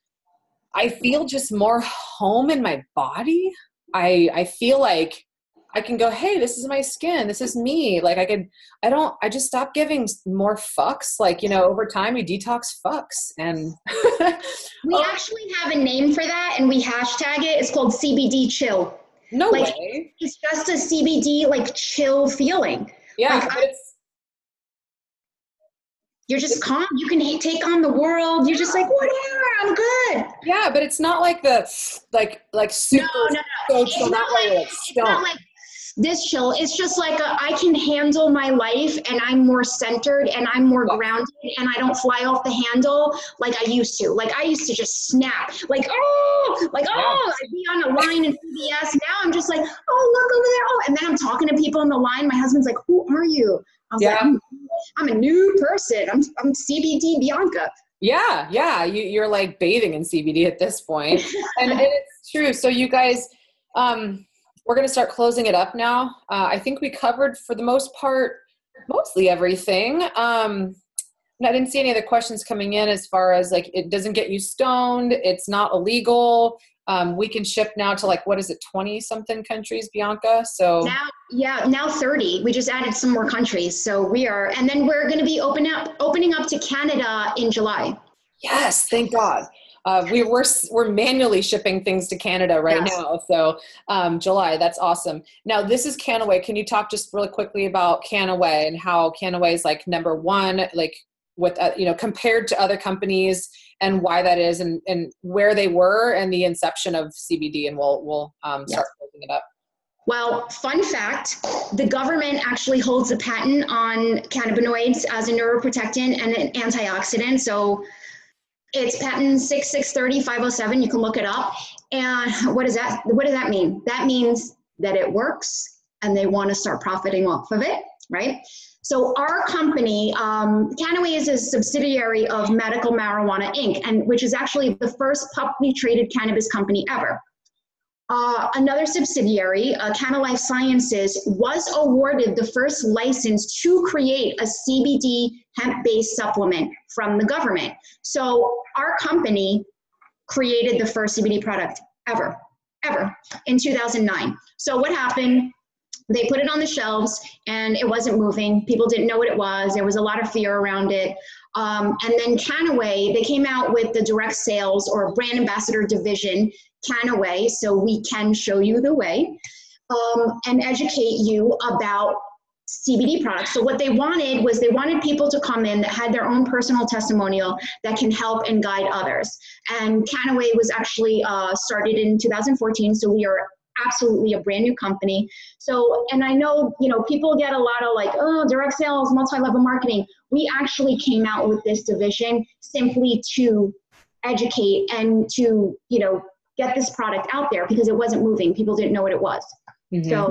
I feel just more home in my body. I feel like I can go, hey, this is my skin. This is me. Like I just stopped giving more fucks. Like, over time we detox fucks. And we actually have a name for that and we hashtag it. It's called CBD chill. No way. It's just a CBD like chill feeling. Yeah. You're just calm. You can take on the world. You're just like, whatever, I'm good. Yeah, but it's not like the like super. No. It's not like this chill. It's just like I can handle my life and I'm more centered and I'm more grounded and I don't fly off the handle like I used to. Like I used to just snap. I'd be on a line in PBS. Now I'm just like, oh, look over there. Oh, and then I'm talking to people on the line. My husband's like, who are you? I was like, I'm a new person. I'm CBD Bianca. Yeah. You're like bathing in CBD at this point. And it's true. So you guys, we're going to start closing it up now. I think we covered for the most part, mostly everything. And I didn't see any other questions coming in as far as like, it doesn't get you stoned. It's not illegal. We can ship now to like, what is it? 20 something countries, Bianca. So now 30, we just added some more countries. So and then we're going to be opening up to Canada in July. Yes. Thank God. We're manually shipping things to Canada right now. So, July, that's awesome. Now this is Canaway. Can you talk just really quickly about Canaway and how Canaway is like number one, like with, compared to other companies and why that is and where they were and the inception of CBD. And we'll start closing it up. Well, fun fact, the government actually holds a patent on cannabinoids as a neuroprotectant and an antioxidant. So it's patent 6630507. You can look it up. And what does that mean? That means that it works and they want to start profiting off of it, right? So our company, Canaway, is a subsidiary of Medical Marijuana Inc., and which is actually the first publicly traded cannabis company ever. Another subsidiary, Canalife Sciences, was awarded the first license to create a CBD hemp-based supplement from the government. So our company created the first CBD product ever in 2009. So what happened? They put it on the shelves and it wasn't moving. People didn't know what it was. There was a lot of fear around it. And then Canaway, they came out with the direct sales or brand ambassador division, Canaway, so we can show you the way and educate you about CBD products. So what they wanted was people to come in that had their own personal testimonial that can help and guide others. And Canaway was actually started in 2014, so we are absolutely a brand new company. So, and I know, people get a lot of like, oh, direct sales, multi-level marketing. We actually came out with this division simply to educate and to, get this product out there because it wasn't moving. People didn't know what it was. Mm-hmm. So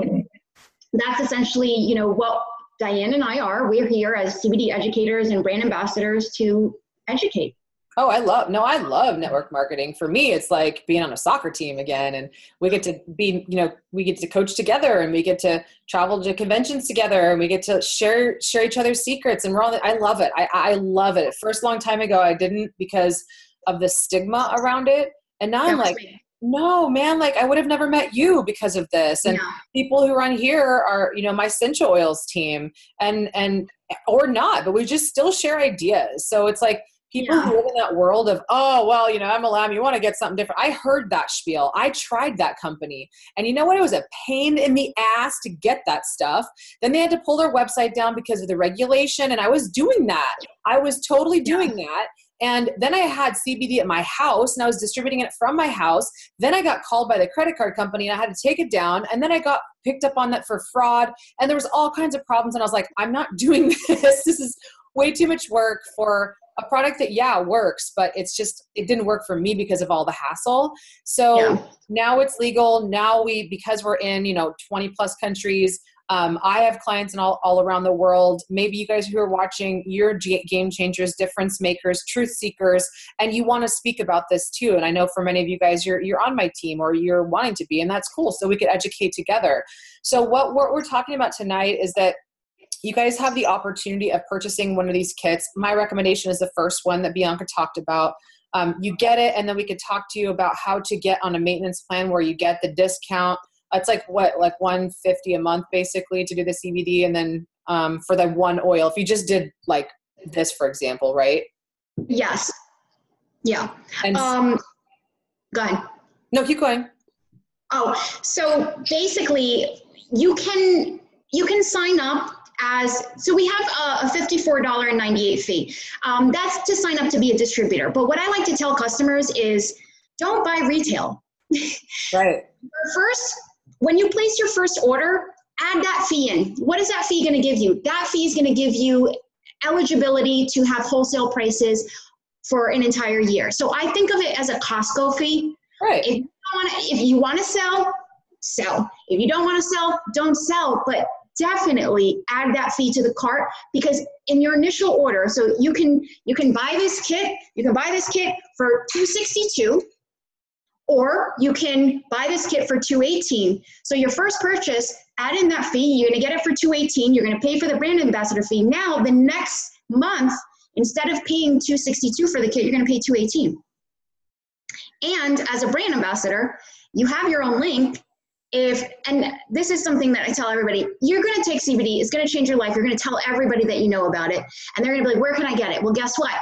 that's essentially, what Diane and I are. We're here as CBD educators and brand ambassadors to educate. Oh, I love network marketing. For me, it's like being on a soccer team again, and we get to be, we get to coach together and we get to travel to conventions together and we get to share each other's secrets. And I love it. I love it. At first, long time ago, I didn't because of the stigma around it. And now I'm like, no, man, like I would have never met you because of this. And people who run here are, my essential oils team and, or not, but we just still share ideas. So it's like people who live in that world of, oh, well, I'm a lamb. You want to get something different. I heard that spiel. I tried that company. And you know what? It was a pain in the ass to get that stuff. Then they had to pull their website down because of the regulation. And I was doing that. I was totally doing that. And then I had CBD at my house and I was distributing it from my house. Then I got called by the credit card company and I had to take it down. And then I got picked up on that for fraud. And there was all kinds of problems. And I was like, I'm not doing this. This is way too much work for a product that, works, but it didn't work for me because of all the hassle. So now it's legal. Now because we're in, 20 plus countries, I have clients all around the world. Maybe you guys who are watching, you're game changers, difference makers, truth seekers, and you want to speak about this too. And I know for many of you guys, you're on my team or you're wanting to be, and that's cool. So we could educate together. So what we're talking about tonight is that you guys have the opportunity of purchasing one of these kits. My recommendation is the first one that Bianca talked about. You get it, and then we could talk to you about how to get on a maintenance plan where you get the discount. It's like what, like $150 a month basically to do the CBD, and then for the one oil, if you just did like this, for example, right? Yes. Yeah. And Go ahead. no, keep going. Oh, so basically you can sign up as, so we have a $54.98 fee. That's to sign up to be a distributor. But what I like to tell customers is don't buy retail. Right. First, when you place your first order, add that fee in. What is that fee going to give you? That fee is going to give you eligibility to have wholesale prices for an entire year. So I think of it as a Costco fee. Right. If you want to sell, sell. If you don't want to sell, don't sell. But definitely add that fee to the cart, because in your initial order, so you can buy this kit. You can buy this kit for $262, or you can buy this kit for $218. So your first purchase, add in that fee. You're going to get it for $218. You're going to pay for the brand ambassador fee. Now the next month, instead of paying $262 for the kit, you're going to pay $218. And as a brand ambassador, you have your own link. And this is something that I tell everybody, you're going to take CBD, it's going to change your life. You're going to tell everybody that you know about it. And they're going to be like, where can I get it? Well, guess what?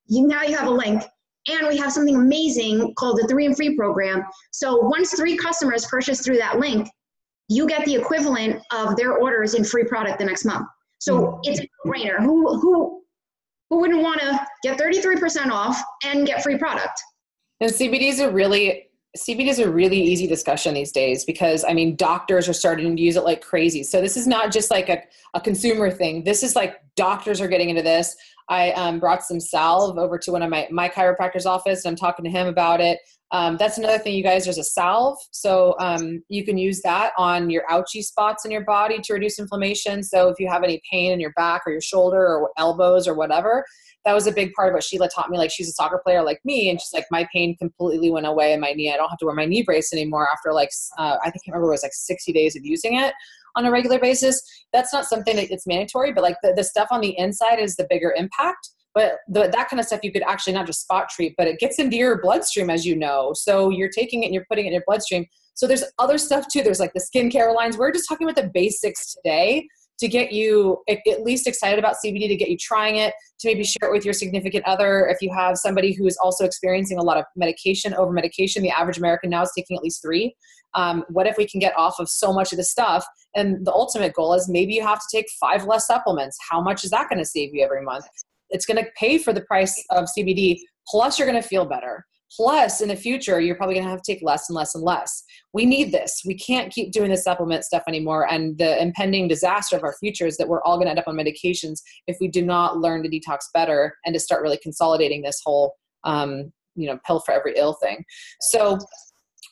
Now you have a link. And we have something amazing called the 3 and Free program. So once 3 customers purchase through that link, you get the equivalent of their orders in free product the next month. So it's a no-brainer. Who wouldn't want to get 33% off and get free product? And CBD is a really easy discussion these days, because I mean, doctors are starting to use it like crazy. So this is not just like a consumer thing. This is like doctors are getting into this. I brought some salve over to one of my chiropractor's office, and I'm talking to him about it. That's another thing, you guys, there's a salve. So you can use that on your ouchy spots in your body to reduce inflammation. So if you have any pain in your back or your shoulder or elbows or whatever, that was a big part of what Sheila taught me. Like, she's a soccer player like me, and she's like, my pain completely went away in my knee. I don't have to wear my knee brace anymore after like, I think I remember it was like 60 days of using it on a regular basis. That's not something that it's mandatory, but like the stuff on the inside is the bigger impact. But that kind of stuff you could actually not just spot treat, but it gets into your bloodstream, as you know. So you're taking it and you're putting it in your bloodstream. So there's other stuff too. There's like the skincare lines. We're just talking about the basics today to get you at least excited about CBD, to get you trying it, to maybe share it with your significant other. If you have somebody who is also experiencing a lot of over medication, the average American now is taking at least 3. What if we can get off of so much of the stuff? And the ultimate goal is maybe you have to take 5 less supplements. How much is that going to save you every month? It's going to pay for the price of CBD, plus you're going to feel better. Plus, in the future, you're probably going to have to take less and less and less. We need this. We can't keep doing the supplement stuff anymore. And the impending disaster of our future is that we're all going to end up on medications if we do not learn to detox better and to start really consolidating this whole, pill for every ill thing. So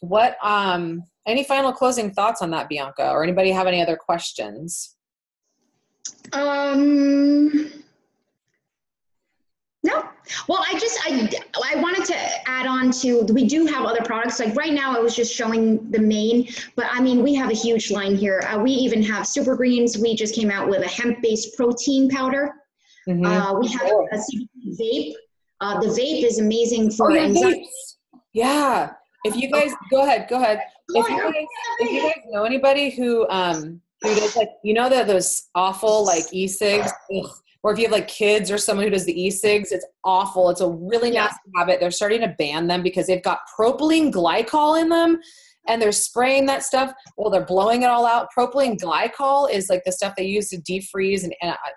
what, any final closing thoughts on that, Bianca, or anybody have any other questions? No. Well, I wanted to add on to, we do have other products. Like right now I was just showing the main, but I mean, we have a huge line here. We even have super greens. We just came out with a hemp-based protein powder. We have a CBD vape. The vape is amazing for anxiety. Yeah. If you guys, go ahead. If you guys know anybody who does like, those awful like e-cigs, or if you have like kids or someone who does the e-cigs, it's awful. It's a really nasty habit. They're starting to ban them because they've got propylene glycol in them, and they're spraying that stuff. Well, they're blowing it all out. Propylene glycol is like the stuff they use to defreeze and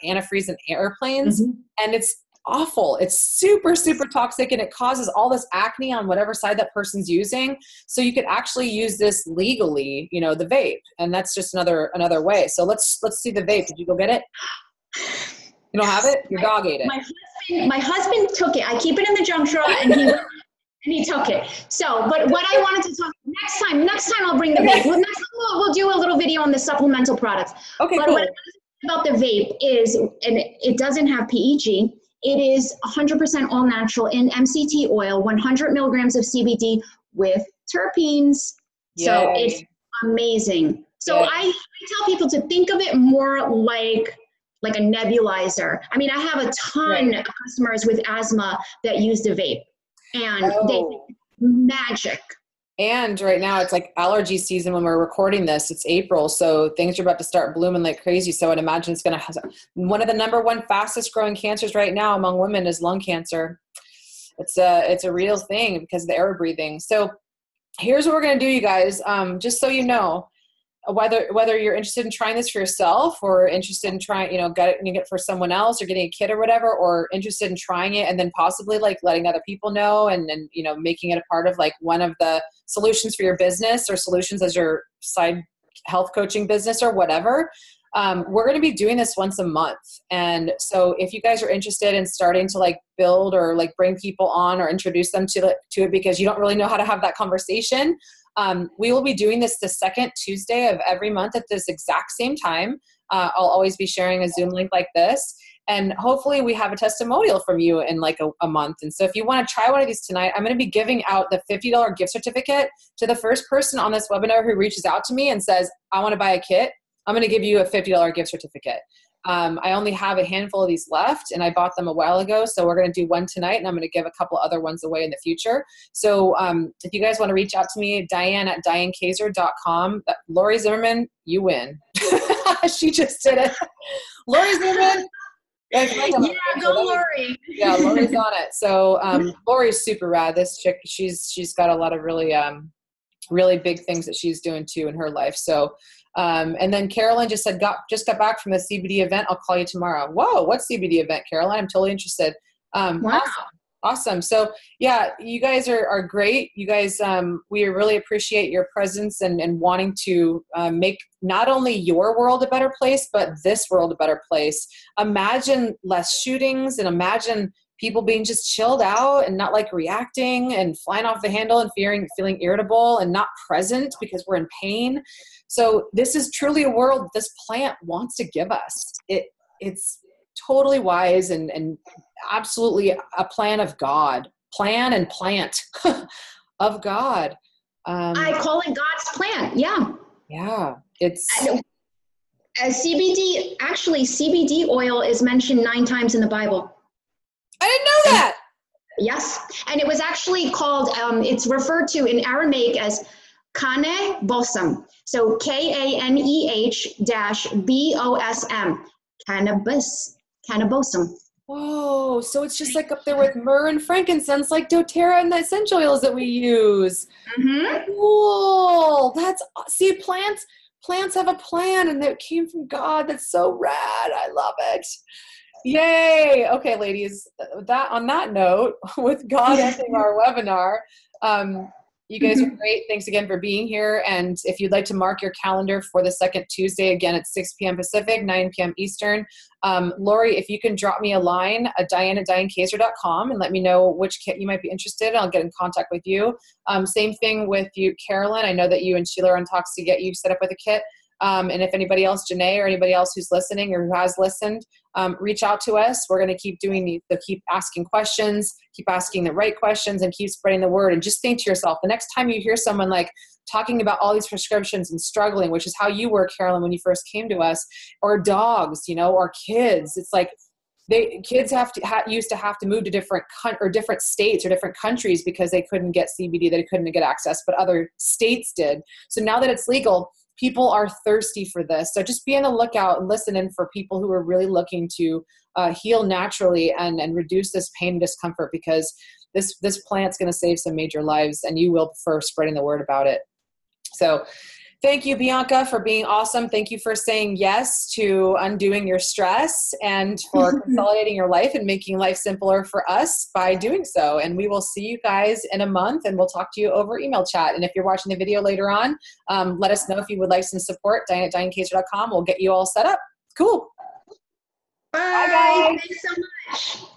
antifreeze in airplanes. And it's awful. It's super, super toxic, and it causes all this acne on whatever side that person's using. So you could actually use this legally, the vape. And that's just another way. So let's see the vape. Did you go get it? You don't have it? Your dog ate it. My husband took it. I keep it in the junk drawer, and he took it. So, but what I wanted to talk next time I'll bring the vape. Next time we'll do a little video on the supplemental products. Okay, but cool. What I about the vape is, and it doesn't have PEG. It is 100% all natural in MCT oil, 100 milligrams of CBD with terpenes. Yay. So it's amazing. So I tell people to think of it more like a nebulizer. I mean, I have a ton of customers with asthma that use the vape. and they magic. And right now it's like allergy season when we're recording this. It's April, so things are about to start blooming like crazy. So I'd imagine it's going to have one of the number one fastest growing cancers right now among women is lung cancer. It's a real thing because of the air we're breathing. So here's what we're going to do, you guys. Just so you know, whether you're interested in trying this for yourself or interested in trying, getting it for someone else or getting a kid or whatever, or interested in trying it and then possibly like letting other people know and making it a part of like one of the solutions for your business or solutions as your side health coaching business or whatever. We're going to be doing this once a month. And so if you guys are interested in starting to like build or like bring people on or introduce them to it because you don't really know how to have that conversation, we will be doing this the second Tuesday of every month at this exact same time. I'll always be sharing a Zoom link like this. And hopefully we have a testimonial from you in like a month. And so if you want to try one of these tonight, I'm going to be giving out the $50 gift certificate to the first person on this webinar who reaches out to me and says, I want to buy a kit. I'm going to give you a $50 gift certificate. I only have a handful of these left and I bought them a while ago. So we're going to do one tonight and I'm going to give a couple other ones away in the future. So if you guys want to reach out to me, Diane@DianeKaiser.com. Lori Zimmerman, you win. She just did it. Lori Zimmerman. Yeah, go Lori. Yeah, Lori's on it. So Lori's super rad. This chick, she's got a lot of really, really big things that she's doing too in her life. So and then Carolyn just said, just got back from the CBD event. I'll call you tomorrow. Whoa, what CBD event, Caroline? I'm totally interested. Wow. Awesome. So yeah, you guys are great. You guys, we really appreciate your presence and wanting to make not only your world a better place, but this world a better place. Imagine less shootings and imagine people being just chilled out and not like reacting and flying off the handle and feeling irritable and not present because we're in pain. So this is truly a world this plant wants to give us. It's totally wise and absolutely a plan of God. Plan and plant of God. I call it God's plant. Yeah. Yeah. It's CBD. Actually, CBD oil is mentioned 9 times in the Bible. I didn't know that. Yes. And it was actually called, it's referred to in Aramaic as Caneh-bosm. So Kaneh-bosm. Cannabosum. Whoa. So it's just like up there with myrrh and frankincense, like doTERRA and the essential oils that we use. Mm-hmm. Cool. See, plants have a plan and it came from God. That's so rad. I love it. Yay. Okay, ladies, on that note, with God ending our webinar, you guys are great. Thanks again for being here. And if you'd like to mark your calendar for the second Tuesday, again, at 6 p.m. Pacific, 9 p.m. Eastern. Lori, if you can drop me a line at Diane@DianeKaiser.com and let me know which kit you might be interested in, I'll get in contact with you. Same thing with you, Carolyn. I know that you and Sheila are in talks to get you set up with a kit. And if anybody else, Janae, or anybody else who's listening or who has listened, reach out to us. We're going to keep doing keep asking questions, keep asking the right questions, and keep spreading the word. And just think to yourself, the next time you hear someone like talking about all these prescriptions and struggling, which is how you were, Carolyn, when you first came to us, or dogs, or kids, it's like kids used to have to move to different states or different countries because they couldn't get CBD, they couldn't get access, but other states did. So now that it's legal, people are thirsty for this. So just be on the lookout and listen in for people who are really looking to heal naturally and reduce this pain and discomfort, because this plant's going to save some major lives, and you will prefer spreading the word about it. So thank you, Bianca, for being awesome. Thank you for saying yes to undoing your stress and for consolidating your life and making life simpler for us by doing so. And we will see you guys in a month, and we'll talk to you over email chat. And if you're watching the video later on, let us know if you would like some support. Diane@DianeKaiser.com. We'll get you all set up. Cool. Bye, guys. Thanks so much.